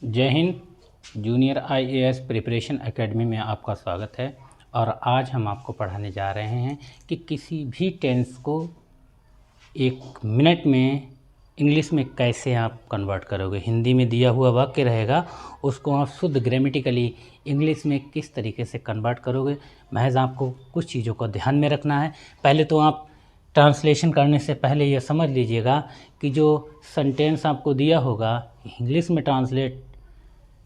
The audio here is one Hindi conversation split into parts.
जय Hind. Junior IAS preparation academy में आपका स्वागत है। और आज हम आपको पढ़ाने जा रहे हैं कि किसी भी टेंस को 1 मिनट में इंग्लिश में कैसे आप कन्वर्ट करोगे। हिंदी में दिया हुआ वाक्य रहेगा, उसको आप शुद्ध ग्रामेटिकली इंग्लिश में किस तरीके से कन्वर्ट करोगे। महज आपको कुछ चीज़ों को ध्यान में रखना है। पहले तो आप ट्रांसलेशन करने से पहले ये समझ लीजिएगा कि जो सेंटेंस आपको दिया होगा इंग्लिश में ट्रांसलेट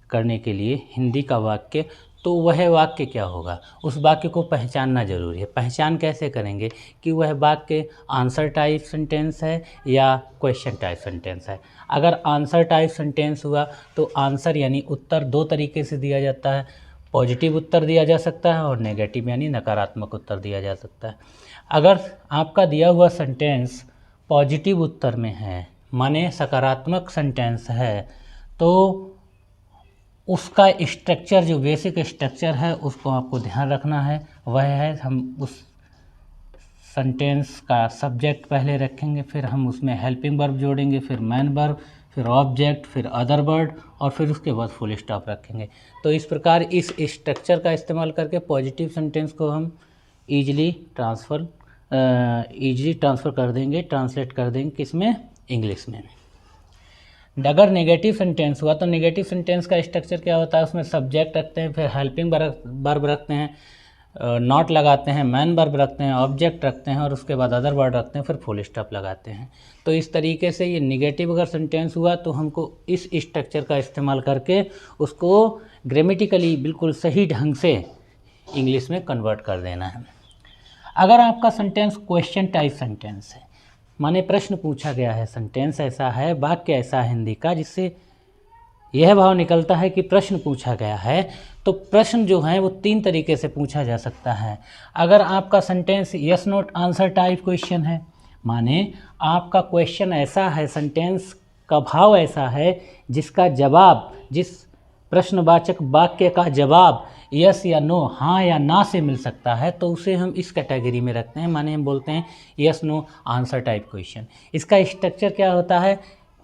करने के लिए हिंदी का वाक्य, तो वह वाक्य क्या होगा, उस वाक्य को पहचानना ज़रूरी है। पहचान कैसे करेंगे कि वह वाक्य आंसर टाइप सेंटेंस है या क्वेश्चन टाइप सेंटेंस है। अगर आंसर टाइप सेंटेंस हुआ तो आंसर यानी उत्तर 2 तरीके से दिया जाता है। पॉजिटिव उत्तर दिया जा सकता है और नेगेटिव यानी नकारात्मक उत्तर दिया जा सकता है। अगर आपका दिया हुआ सेंटेंस पॉजिटिव उत्तर में है, माने सकारात्मक सेंटेंस है, तो उसका स्ट्रक्चर, जो बेसिक स्ट्रक्चर है, उसको आपको ध्यान रखना है। वह है, हम उस सेंटेंस का सब्जेक्ट पहले रखेंगे, फिर हम उसमें हेल्पिंग वर्ब जोड़ेंगे, फिर मेन वर्ब, फिर ऑब्जेक्ट, फिर अदर वर्ड और फिर उसके बाद फुल स्टॉप रखेंगे। तो इस प्रकार इस स्ट्रक्चर का इस्तेमाल करके पॉजिटिव सेंटेंस को हम ईजिली ट्रांसफ़र कर देंगे, ट्रांसलेट कर देंगे किसमें, इंग्लिश में। अगर नेगेटिव सेंटेंस हुआ तो नेगेटिव सेंटेंस का स्ट्रक्चर क्या होता है, उसमें सब्जेक्ट रखते हैं, फिर हेल्पिंग वर्ब रखते हैं, नॉट लगाते हैं, मैन वर्ब रखते हैं, ऑब्जेक्ट रखते हैं और उसके बाद अदर वर्ड रखते हैं, फिर फुल स्टॉप लगाते हैं। तो इस तरीके से ये नेगेटिव अगर सेंटेंस हुआ तो हमको इस स्ट्रक्चर का इस्तेमाल करके उसको ग्रामेटिकली बिल्कुल सही ढंग से इंग्लिश में कन्वर्ट कर देना है। अगर आपका सेंटेंस क्वेश्चन टाइप सेंटेंस है, माने प्रश्न पूछा गया है, सेंटेंस ऐसा है, वाक्य ऐसा है हिंदी का जिससे यह भाव निकलता है कि प्रश्न पूछा गया है, तो प्रश्न जो है वो 3 तरीके से पूछा जा सकता है। अगर आपका sentence yes note answer type question है, माने आपका क्वेश्चन ऐसा है, सेंटेंस का भाव ऐसा है जिसका जवाब, जिस प्रश्नवाचक वाक्य का जवाब यस या नो, हाँ या ना से मिल सकता है, तो उसे हम इस कैटेगरी में रखते हैं। माने हम बोलते हैं yes no answer type question. इसका स्ट्रक्चर क्या होता है,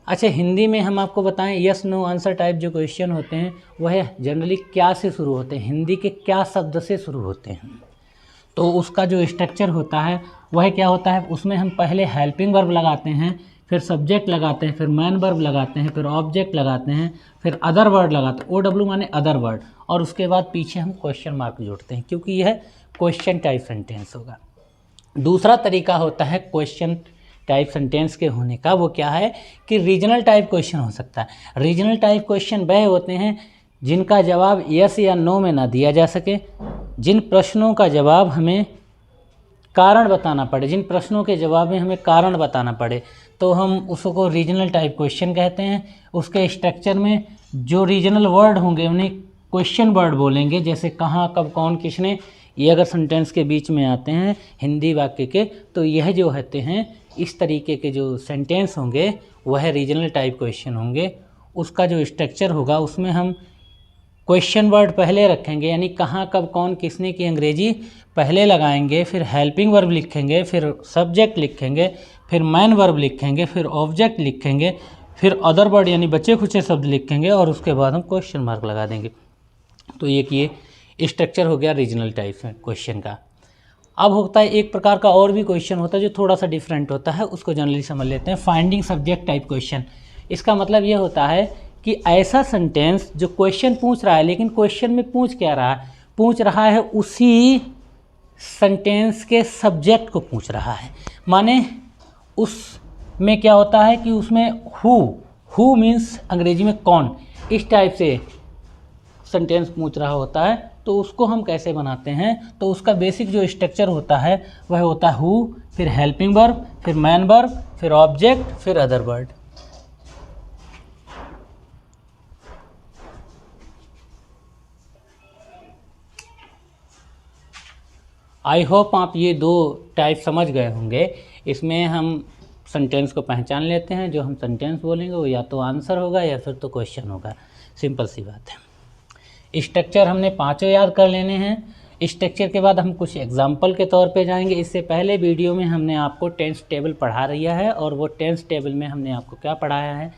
अच्छा हिंदी में हम आपको बताएं, यस नो आंसर टाइप जो क्वेश्चन होते हैं वह जनरली क्या से शुरू होते हैं, हिंदी के क्या शब्द से शुरू होते हैं। तो उसका जो स्ट्रक्चर होता है वह क्या होता है, उसमें हम पहले हेल्पिंग वर्ब लगाते हैं, फिर सब्जेक्ट लगाते हैं, फिर मैन वर्ब लगाते हैं, फिर ऑब्जेक्ट लगाते हैं, फिर अदर वर्ड लगाते हैं, OW माने अदर वर्ड, और उसके बाद पीछे हम क्वेश्चन मार्क जोड़ते हैं, क्योंकि यह क्वेश्चन टाइप सेंटेंस होगा। दूसरा तरीका होता है क्वेश्चन टाइप सेंटेंस के होने का, वो क्या है कि रीजनल टाइप क्वेश्चन हो सकता है। रीजनल टाइप क्वेश्चन वह होते हैं जिनका जवाब यस या नो में ना दिया जा सके, जिन प्रश्नों का जवाब हमें कारण बताना पड़े, जिन प्रश्नों के जवाब में हमें कारण बताना पड़े, तो हम उसको रीजनल टाइप क्वेश्चन कहते हैं। उसके स्ट्रक्चर में जो रीजनल वर्ड होंगे उन्हें क्वेश्चन वर्ड बोलेंगे, जैसे कहाँ, कब, कौन, किसने। ये अगर सेंटेंस के बीच में आते हैं हिंदी वाक्य के, तो यह जो होते हैं इस तरीके के जो सेंटेंस होंगे वह रीजनल टाइप क्वेश्चन होंगे। उसका जो स्ट्रक्चर होगा उसमें हम क्वेश्चन वर्ड पहले रखेंगे, यानी कहाँ, कब, कौन, किसने की अंग्रेजी पहले लगाएंगे, फिर हेल्पिंग वर्ब लिखेंगे, फिर सब्जेक्ट लिखेंगे, फिर मैन वर्ब लिखेंगे, फिर ऑब्जेक्ट लिखेंगे, फिर अदर वर्ड यानी बचे खुचे शब्द लिखेंगे और उसके बाद हम क्वेश्चन मार्क लगा देंगे। तो ये स्ट्रक्चर हो गया रीजनल टाइप क्वेश्चन का। अब होता है एक प्रकार का और भी क्वेश्चन होता है जो थोड़ा सा डिफरेंट होता है, उसको जनरली समझ लेते हैं, फाइंडिंग सब्जेक्ट टाइप क्वेश्चन। इसका मतलब ये होता है कि ऐसा सेंटेंस जो क्वेश्चन पूछ रहा है, लेकिन क्वेश्चन में पूछ क्या रहा है, पूछ रहा है उसी सेंटेंस के सब्जेक्ट को पूछ रहा है। माने उसमें क्या होता है कि उसमें हु मीन्स अंग्रेजी में कौन, इस टाइप से सेंटेंस पूछ रहा होता है। तो उसको हम कैसे बनाते हैं, तो उसका बेसिक जो स्ट्रक्चर होता है वह होता है हु, फिर हेल्पिंग वर्ब, फिर मैन वर्ब, फिर ऑब्जेक्ट, फिर अदर वर्ड। आई होप आप ये 2 टाइप समझ गए होंगे। इसमें हम सेंटेंस को पहचान लेते हैं, जो हम सेंटेंस बोलेंगे वो या तो आंसर होगा या फिर तो क्वेश्चन होगा, सिंपल सी बात है। स्ट्रक्चर हमने 5 याद कर लेने हैं। स्ट्रक्चर के बाद हम कुछ एग्जाम्पल के तौर पे जाएंगे। इससे पहले वीडियो में हमने आपको टेंस टेबल पढ़ा दिया है, और वो टेंस टेबल में हमने आपको क्या पढ़ाया है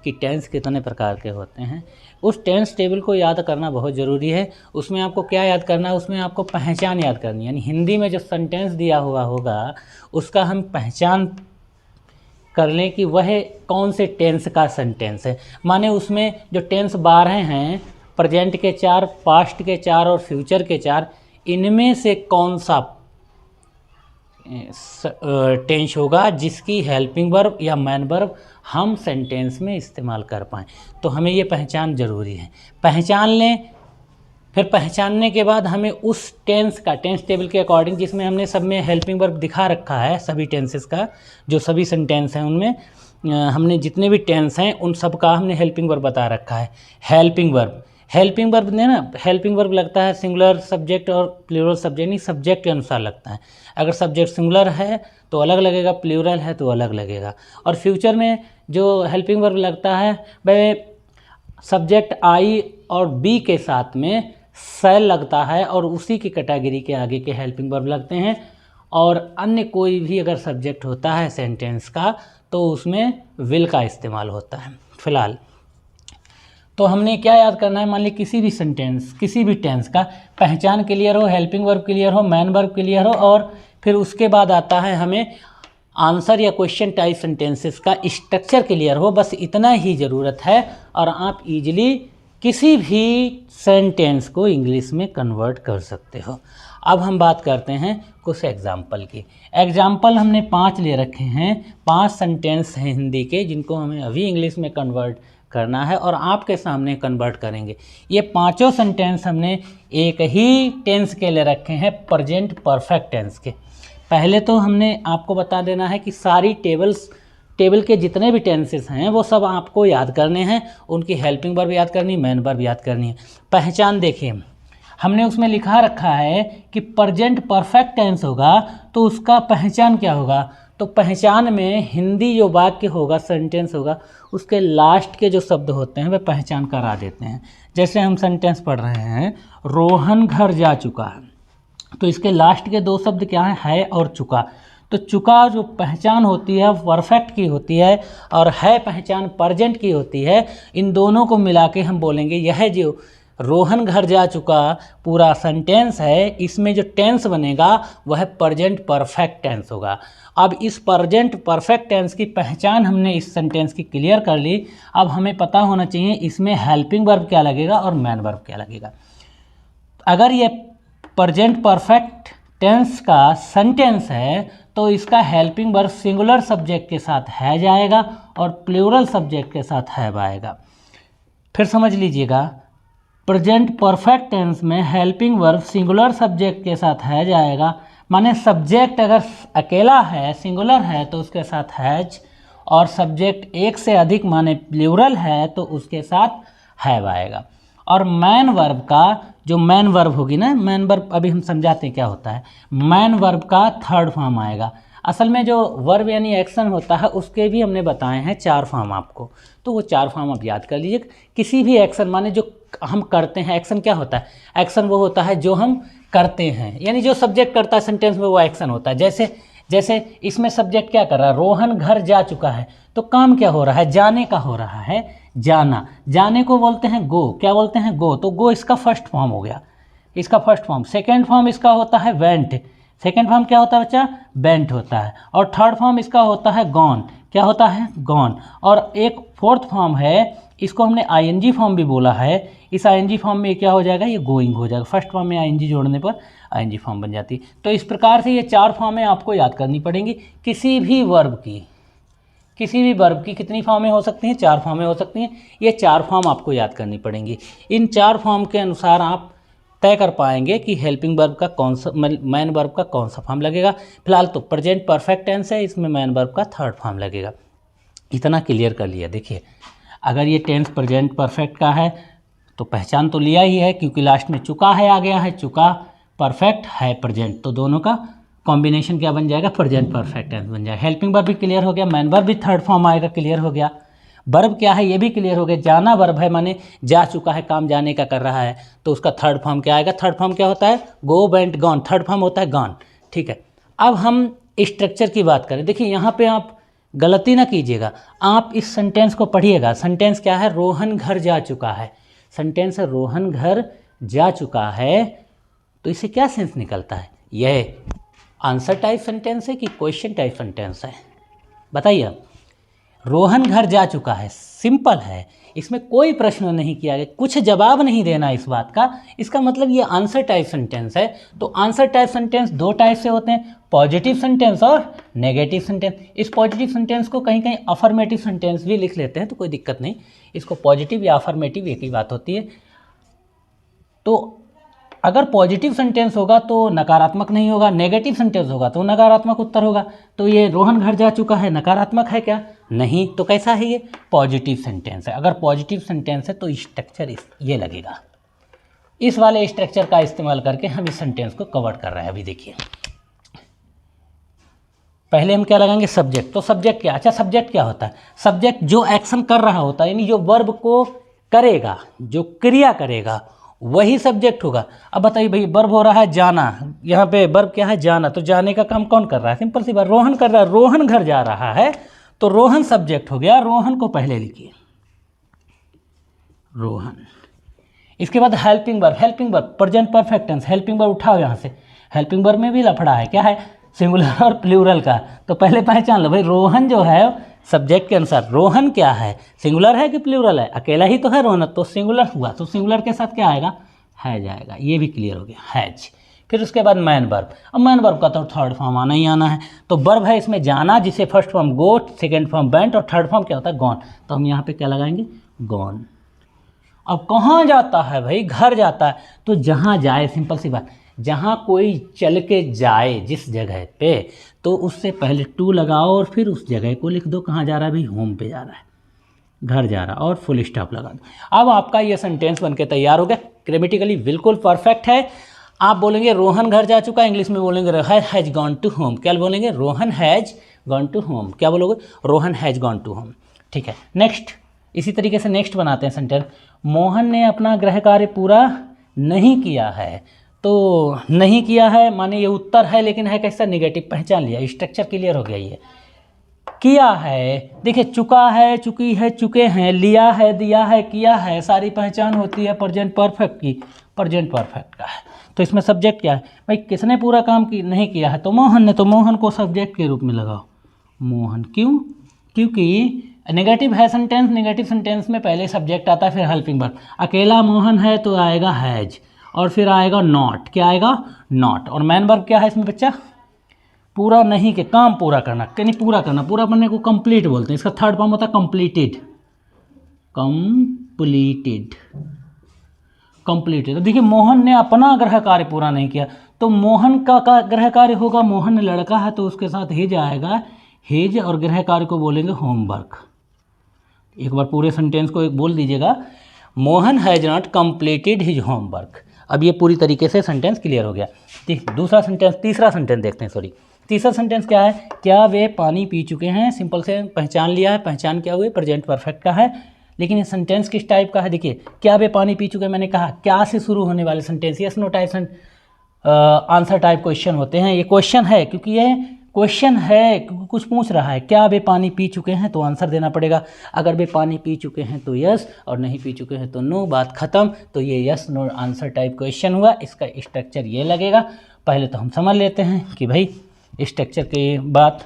कि टेंस कितने प्रकार के होते हैं। उस टेंस टेबल को याद करना बहुत ज़रूरी है। उसमें आपको क्या याद करना है, उसमें आपको पहचान याद करनी है, यानी हिंदी में जो सेंटेंस दिया हुआ होगा उसका हम पहचान कर लें कि वह कौन से टेंस का सेंटेंस है। माने उसमें जो टेंस 12 हैं, प्रेजेंट के 4, पास्ट के 4 और फ्यूचर के 4, इनमें से कौन सा टेंस होगा जिसकी हेल्पिंग वर्ब या मैन वर्ब हम सेंटेंस में इस्तेमाल कर पाएँ। तो हमें ये पहचान ज़रूरी है। पहचान लें, फिर पहचानने के बाद हमें उस टेंस का, टेंस टेबल के अकॉर्डिंग जिसमें हमने सब में हेल्पिंग वर्ब दिखा रखा है, सभी टेंसेस का, जो सभी सेंटेंस हैं उनमें हमने जितने भी टेंस हैं उन सब का हमने हेल्पिंग वर्ब बता रखा है। हेल्पिंग वर्ब ने ना, हेल्पिंग वर्ब लगता है सिंगुलर सब्जेक्ट और प्लूरल सब्जेक्ट, नहीं सब्जेक्ट के अनुसार लगता है। अगर सब्जेक्ट सिंगुलर है तो अलग लगेगा, प्लूरल है तो अलग लगेगा। और फ्यूचर में जो हेल्पिंग वर्ब लगता है वह सब्जेक्ट आई और बी के साथ में सेल लगता है और उसी की कैटेगरी के आगे के हेल्पिंग वर्ब लगते हैं। और अन्य कोई भी अगर सब्जेक्ट होता है सेंटेंस का तो उसमें विल का इस्तेमाल होता है। फिलहाल तो हमने क्या याद करना है, मान ली किसी भी सेंटेंस, किसी भी टेंस का पहचान क्लियर हो, हेल्पिंग वर्ब क्लियर हो, मैन वर्ब क्लियर हो, और फिर उसके बाद आता है हमें आंसर या क्वेश्चन टाइप सेंटेंसेस का स्ट्रक्चर क्लियर हो। बस इतना ही ज़रूरत है और आप इजीली किसी भी सेंटेंस को इंग्लिश में कन्वर्ट कर सकते हो। अब हम बात करते हैं कुछ एग्जाम्पल की। एग्जाम्पल हमने 5 ले रखे हैं, 5 सेंटेंस हैं हिंदी के जिनको हमें अभी इंग्लिश में कन्वर्ट करना है और आपके सामने कन्वर्ट करेंगे। ये पांचों सेंटेंस हमने एक ही टेंस के ले रखे हैं, प्रेजेंट परफेक्ट टेंस के। पहले तो हमने आपको बता देना है कि सारी टेबल के जितने भी टेंसेस हैं वो सब आपको याद करने हैं, उनकी हेल्पिंग वर्ब याद करनी, मैन वर्ब याद करनी है। पहचान देखिए, हमने उसमें लिखा रखा है कि प्रेजेंट परफेक्ट टेंस होगा तो उसका पहचान क्या होगा। तो पहचान में हिंदी जो वाक्य होगा, सेंटेंस होगा, उसके लास्ट के जो शब्द होते हैं वे पहचान करा देते हैं। जैसे हम सेंटेंस पढ़ रहे हैं, रोहन घर जा चुका है, तो इसके लास्ट के 2 शब्द क्या है और चुका। तो चुका जो पहचान होती है परफेक्ट की होती है और है पहचान प्रेजेंट की होती है। इन दोनों को मिला के हम बोलेंगे यह जो रोहन घर जा चुका पूरा सेंटेंस है, इसमें जो टेंस बनेगा वह प्रेजेंट परफेक्ट टेंस होगा। अब इस प्रेजेंट परफेक्ट टेंस की पहचान हमने इस सेंटेंस की क्लियर कर ली। अब हमें पता होना चाहिए इसमें हेल्पिंग वर्ब क्या लगेगा और मैन वर्ब क्या लगेगा। अगर ये प्रेजेंट परफेक्ट टेंस का सेंटेंस है तो इसका हेल्पिंग वर्ब सिंगुलर सब्जेक्ट के साथ है जाएगा और प्लूरल सब्जेक्ट के साथ हैव आएगा। फिर समझ लीजिएगा, प्रेजेंट परफेक्ट टेंस में हेल्पिंग वर्ब सिंगुलर सब्जेक्ट के साथ है जाएगा, माने सब्जेक्ट अगर अकेला है, सिंगुलर है, तो उसके साथ हैज, और सब्जेक्ट एक से अधिक माने प्लूरल है तो उसके साथ हैव आएगा। और मैन वर्ब का जो मैन वर्ब होगी ना, मैन वर्ब अभी हम समझाते हैं क्या होता है। मैन वर्ब का थर्ड फॉर्म आएगा। असल में जो वर्ब यानी एक्शन होता है उसके भी हमने बताए हैं 4 फॉर्म आपको, तो वो 4 फॉर्म आप याद कर लीजिए। किसी भी एक्शन माने जो हम करते हैं, एक्शन क्या होता है, एक्शन वो होता है जो हम करते हैं, यानी जो सब्जेक्ट करता है सेंटेंस में वो एक्शन होता है। जैसे इसमें सब्जेक्ट क्या कर रहा है, रोहन घर जा चुका है, तो काम क्या हो रहा है, जाने का हो रहा है, जाना। जाने को बोलते हैं गो, क्या बोलते हैं गो, तो गो इसका फर्स्ट फॉर्म हो गया, इसका फर्स्ट फॉर्म। सेकेंड फॉर्म इसका होता है वेंट, सेकेंड फॉर्म क्या होता है बच्चा, बेंट होता है। और थर्ड फॉर्म इसका होता है गॉन, क्या होता है, गॉन। और एक फोर्थ फॉर्म है, इसको हमने आईएनजी फॉर्म भी बोला है। इस आईएनजी फॉर्म में क्या हो जाएगा, ये गोइंग हो जाएगा। फर्स्ट फॉर्म में आईएनजी जोड़ने पर आईएनजी फॉर्म बन जाती। तो इस प्रकार से ये 4 फॉर्में आपको याद करनी पड़ेंगी। किसी भी वर्ब की कितनी फॉर्में हो सकती हैं, 4 फॉर्में हो सकती हैं। ये 4 फॉर्म आपको याद करनी पड़ेंगी। इन 4 फॉर्म के अनुसार आप तय कर पाएंगे कि हेल्पिंग वर्ब का कौन सा, मैन वर्ब का कौन सा फॉर्म लगेगा। फिलहाल तो प्रेजेंट परफेक्ट टेंस है, इसमें मैन वर्ब का थर्ड फॉर्म लगेगा। इतना क्लियर कर लिया। देखिए, अगर ये टेंस प्रेजेंट परफेक्ट का है तो पहचान तो लिया ही है, क्योंकि लास्ट में चुका है आ गया है, चुका परफेक्ट है प्रेजेंट, तो दोनों का कॉम्बिनेशन क्या बन जाएगा, प्रेजेंट परफेक्ट टेंस बन जाएगा। हेल्पिंग वर्ब भी क्लियर हो गया, मैन वर्ब भी थर्ड फॉर्म आएगा, क्लियर हो गया। वर्ब क्या है ये भी क्लियर हो गया, जाना वर्ब है, माने जा चुका है, काम जाने का कर रहा है, तो उसका थर्ड फॉर्म क्या आएगा, थर्ड फॉर्म क्या होता है, go went gone, third form होता है गॉन। ठीक है, अब हम स्ट्रक्चर की बात करें। देखिए यहाँ पे आप गलती ना कीजिएगा, आप इस सेंटेंस को पढ़िएगा। सेंटेंस क्या है? रोहन घर जा चुका है। सेंटेंस है रोहन घर जा चुका है, तो इसे क्या सेंस निकलता है? यह आंसर टाइप सेंटेंस है कि क्वेश्चन टाइप सेंटेंस है? बताइए। रोहन घर जा चुका है, सिंपल है, इसमें कोई प्रश्न नहीं किया गया, कुछ जवाब नहीं देना इस बात का, इसका मतलब ये आंसर टाइप सेंटेंस है। तो आंसर टाइप सेंटेंस दो टाइप से होते हैं, पॉजिटिव सेंटेंस और नेगेटिव सेंटेंस। इस पॉजिटिव सेंटेंस को कहीं कहीं अफर्मेटिव सेंटेंस भी लिख लेते हैं, तो कोई दिक्कत नहीं, इसको पॉजिटिव या अफर्मेटिव एक ही बात होती है। तो अगर पॉजिटिव सेंटेंस होगा तो नकारात्मक नहीं होगा, नेगेटिव सेंटेंस होगा तो नकारात्मक उत्तर होगा। तो ये रोहन घर जा चुका है नकारात्मक है क्या? नहीं। तो कैसा है? ये पॉजिटिव सेंटेंस है। अगर पॉजिटिव सेंटेंस है तो स्ट्रक्चर ये लगेगा। इस वाले स्ट्रक्चर का इस्तेमाल करके हम इस सेंटेंस को कवर कर रहे हैं। अभी देखिए, पहले हम क्या लगाएंगे? सब्जेक्ट। तो सब्जेक्ट क्या? अच्छा, सब्जेक्ट क्या होता है? सब्जेक्ट जो एक्शन कर रहा होता है, यानी जो वर्ब को करेगा, जो क्रिया करेगा, वही सब्जेक्ट होगा। अब बताइए भाई, वर्ब हो रहा है जाना, यहाँ पे वर्ब क्या है? जाना। तो जाने का काम कौन कर रहा है? सिंपल सी बात, रोहन कर रहा है। रोहन घर जा रहा है, तो रोहन सब्जेक्ट हो गया। रोहन को पहले लिखिए, रोहन। इसके बाद helping verb. Helping verb present perfect tense. Helping verb उठाओ यहाँ से। हेल्पिंग वर्ब में भी लफड़ा है, क्या है? सिंगुलर और प्लूरल का। तो पहले पहचान लो भाई, रोहन जो है सब्जेक्ट के अनुसार रोहन क्या है? सिंगुलर है कि प्लूरल है? अकेला ही तो है रोहन, तो सिंगुलर हुआ, तो सिंगुलर के साथ क्या आएगा? हैज आएगा। ये भी क्लियर हो गया, हैज। फिर उसके बाद मैन वर्ब। अब मैन वर्ब का तो थर्ड फॉर्म आना ही आना है। तो वर्ब है इसमें जाना, जिसे फर्स्ट फॉर्म गो, सेकेंड फॉर्म वेंट और थर्ड फॉर्म क्या होता है? गॉन। तो हम यहाँ पे क्या लगाएंगे? गॉन। अब कहाँ जाता है भाई? घर जाता है, तो जहाँ जाए, सिंपल सी बात, जहाँ कोई चल के जाए जिस जगह पे, तो उससे पहले टू लगाओ और फिर उस जगह को लिख दो। कहाँ जा रहा है भाई? होम पे जा रहा है, घर जा रहा, और फुल स्टॉप लगा दो। अब आपका ये सेंटेंस बनके तैयार हो गया। ग्रामेटिकली बिल्कुल परफेक्ट है। आप बोलेंगे रोहन घर जा चुका, इंग्लिश में बोलेंगे Rohan has gone to home. क्या बोलेंगे? Rohan has gone to home. क्या बोलोगे? Rohan has gone to home. ठीक है, नेक्स्ट। इसी तरीके से नेक्स्ट बनाते हैं सेंटेंस। मोहन ने अपना गृह कार्य पूरा नहीं किया है। तो नहीं किया है माने ये उत्तर है, लेकिन है कैसा? नेगेटिव। पहचान लिया, स्ट्रक्चर क्लियर हो गया। ये किया है, देखिए, चुका है, चुकी है, चुके हैं, लिया है, दिया है, किया है, सारी पहचान होती है प्रेजेंट परफेक्ट की। प्रेजेंट परफेक्ट का है, तो इसमें सब्जेक्ट क्या है भाई? किसने पूरा काम नहीं किया है? तो मोहन ने। तो मोहन को सब्जेक्ट के रूप में लगाओ, मोहन। क्यों? क्योंकि नेगेटिव है सेंटेंस, नेगेटिव सेंटेंस में पहले सब्जेक्ट आता है, फिर हेल्पिंग वर्ब। अकेला मोहन है तो आएगा हैज, और फिर आएगा नॉट। क्या आएगा? नॉट। और मैन वर्ब क्या है इसमें बच्चा? पूरा नहीं के, काम पूरा करना, यानी पूरा करना। पूरा करने को कंप्लीट बोलते हैं। इसका थर्ड फॉर्म होता है कंप्लीटेड। Completed, completed. तो देखिए, मोहन ने अपना गृह कार्य पूरा नहीं किया, तो मोहन का गृह कार्य होगा, मोहन लड़का है तो उसके साथ हिज आएगा, हिज, और गृह कार्य को बोलेंगे होमवर्क। एक बार पूरे सेंटेंस को एक बोल दीजिएगा, Mohan has not completed his homework. अब ये पूरी तरीके से सेंटेंस क्लियर हो गया। दूसरा सेंटेंस, तीसरा सेंटेंस देखते हैं। सॉरी, तीसरा सेंटेंस क्या है? क्या वे पानी पी चुके हैं? सिंपल से पहचान लिया है। पहचान क्या हुई? प्रेजेंट परफेक्ट का है। लेकिन ये सेंटेंस किस टाइप का है? देखिए, क्या वे पानी पी चुके हैं, मैंने कहा क्या से शुरू होने वाले sentence yes no type answer type question होते हैं। ये क्वेश्चन है क्योंकि ये क्वेश्चन है, क्योंकि कुछ पूछ रहा है। क्या वे पानी पी चुके हैं? तो आंसर देना पड़ेगा। अगर वे पानी पी चुके हैं तो यस, और नहीं पी चुके हैं तो नो, बात खत्म। तो ये yes no answer type question हुआ। इसका स्ट्रक्चर ये लगेगा। पहले तो हम समझ लेते हैं कि भाई स्ट्रक्चर के बाद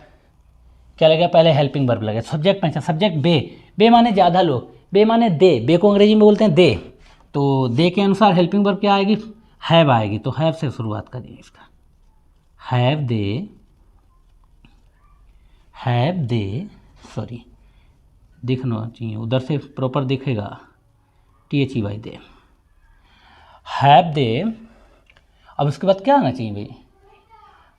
क्या लगेगा। पहले हेल्पिंग वर्ब लगेगा, सब्जेक्ट पहचान। सब्जेक्ट बे, बे माने ज़्यादा लोग, बे माने दे, बे को अंग्रेजी में बोलते हैं दे। तो दे के अनुसार हेल्पिंग वर्ब क्या आएगी? हैव आएगी। तो हैव से शुरुआत करिए इसका, have they, have they, sorry दिखना चाहिए, उधर से प्रॉपर दिखेगा, THEY दे, हैव दे। अब उसके बाद क्या आना चाहिए भाई?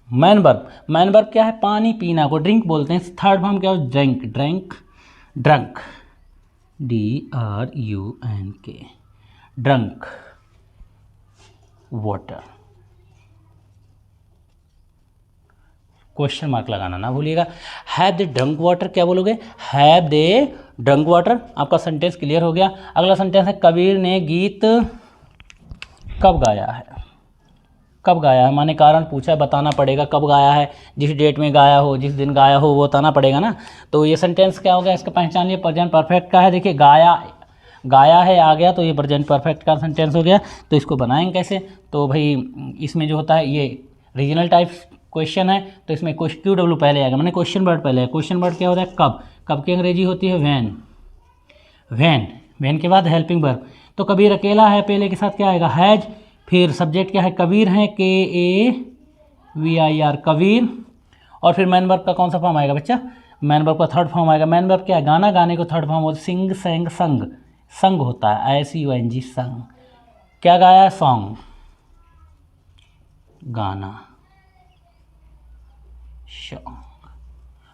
Man verb. मैन वर्ब क्या है? पानी पीना को ड्रिंक बोलते हैं। थर्ड फॉर्म क्या है? Drink, drink, drunk, DRUNK, drunk, water. Question mark लगाना ना भूलिएगा। हैव दे ड्रंक वाटर, क्या बोलोगे? Have they drunk water. आपका सेंटेंस क्लियर हो गया। अगला सेंटेंस है, कबीर ने गीत कब गाया है? कब गाया है, माने कारण पूछा है, बताना पड़ेगा कब गाया है, जिस डेट में गाया हो, जिस दिन गाया हो वो बताना पड़ेगा ना। तो ये सेंटेंस क्या हो गया, इसका पहचान लिए प्रेजेंट परफेक्ट का है। देखिए गाया है आ गया तो ये प्रेजेंट परफेक्ट का सेंटेंस हो गया। तो इसको बनाएंगे कैसे, तो भाई इसमें जो होता है ये रीजनल टाइप क्वेश्चन है, तो इसमें QW पहले आएगा, मैंने क्वेश्चन वर्ड पहले है। क्वेश्चन वर्ड क्या होता है, कब की अंग्रेजी होती है व्हेन के बाद हेल्पिंग वर्ब। तो कबीर अकेला है, पहले के साथ क्या आएगा, हैज। फिर सब्जेक्ट क्या है, कबीर है, KAVIR कबीर। और फिर मैन वर्ब का कौन सा फॉर्म आएगा बच्चा, मैन वर्ब का थर्ड फॉर्म आएगा। मैन वर्ब क्या है, गाना गाने को थर्ड फॉर्म होता है, सिंग सेंग संग होता है, SUNG संग। क्या गाया है, सॉन्ग गाना सॉन्ग।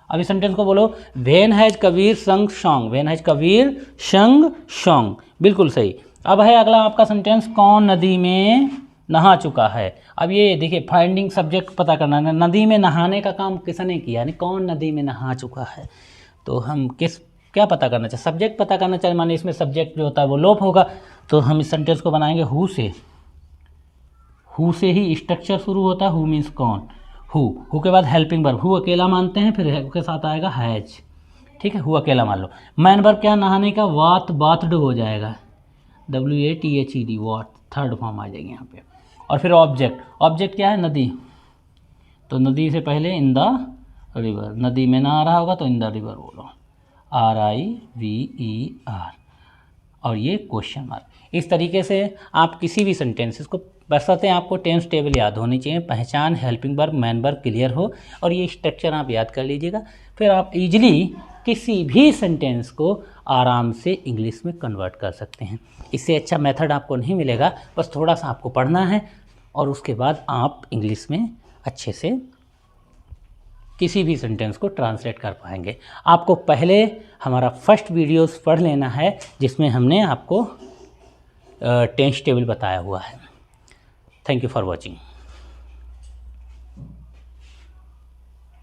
अब इस सेंटेंस को बोलो, व्हेन हैज कबीर संग सॉन्ग, व्हेन हैज कबीर संग सॉन्ग, बिल्कुल सही। अब है अगला आपका सेंटेंस, कौन नदी में नहा चुका है। अब ये देखिए फाइंडिंग सब्जेक्ट पता करना है, नदी में नहाने का काम किसने किया, यानी कौन नदी में नहा चुका है। तो हम क्या पता करना चाहिए, सब्जेक्ट पता करना चाहिए, माने इसमें सब्जेक्ट जो होता है वो लोप होगा। तो हम इस सेंटेंस को बनाएंगे हु से ही स्ट्रक्चर शुरू होता है, हु मीन्स कौन, हु के बाद हेल्पिंग वर्ब, हु अकेला मानते हैं, फिर के साथ आएगा हैज, ठीक है, हु अकेला मान लो। मैन वर्ब क्या, नहाने का, बाथड हो जाएगा, WATHED वाट, थर्ड फॉर्म आ जाएगी यहाँ पे। और फिर ऑब्जेक्ट क्या है, नदी, तो नदी से पहले इन द रिवर, नदी में नहा रहा होगा तो इन द रिवर बोलो, RIVER। और ये क्वेश्चन मार्क। इस तरीके से आप किसी भी सेंटेंसेस को, बशर्ते आपको टेंस टेबल याद होनी चाहिए, पहचान, helping verb, man verb clear हो, और ये स्ट्रक्चर आप याद कर लीजिएगा, फिर आप इजीली किसी भी सेंटेंस को आराम से इंग्लिश में कन्वर्ट कर सकते हैं। इससे अच्छा मेथड आपको नहीं मिलेगा, बस थोड़ा सा आपको पढ़ना है और उसके बाद आप इंग्लिश में अच्छे से किसी भी सेंटेंस को ट्रांसलेट कर पाएंगे। आपको पहले हमारा फर्स्ट वीडियोस पढ़ लेना है, जिसमें हमने आपको टेंस टेबल बताया हुआ है। Thank you for watching.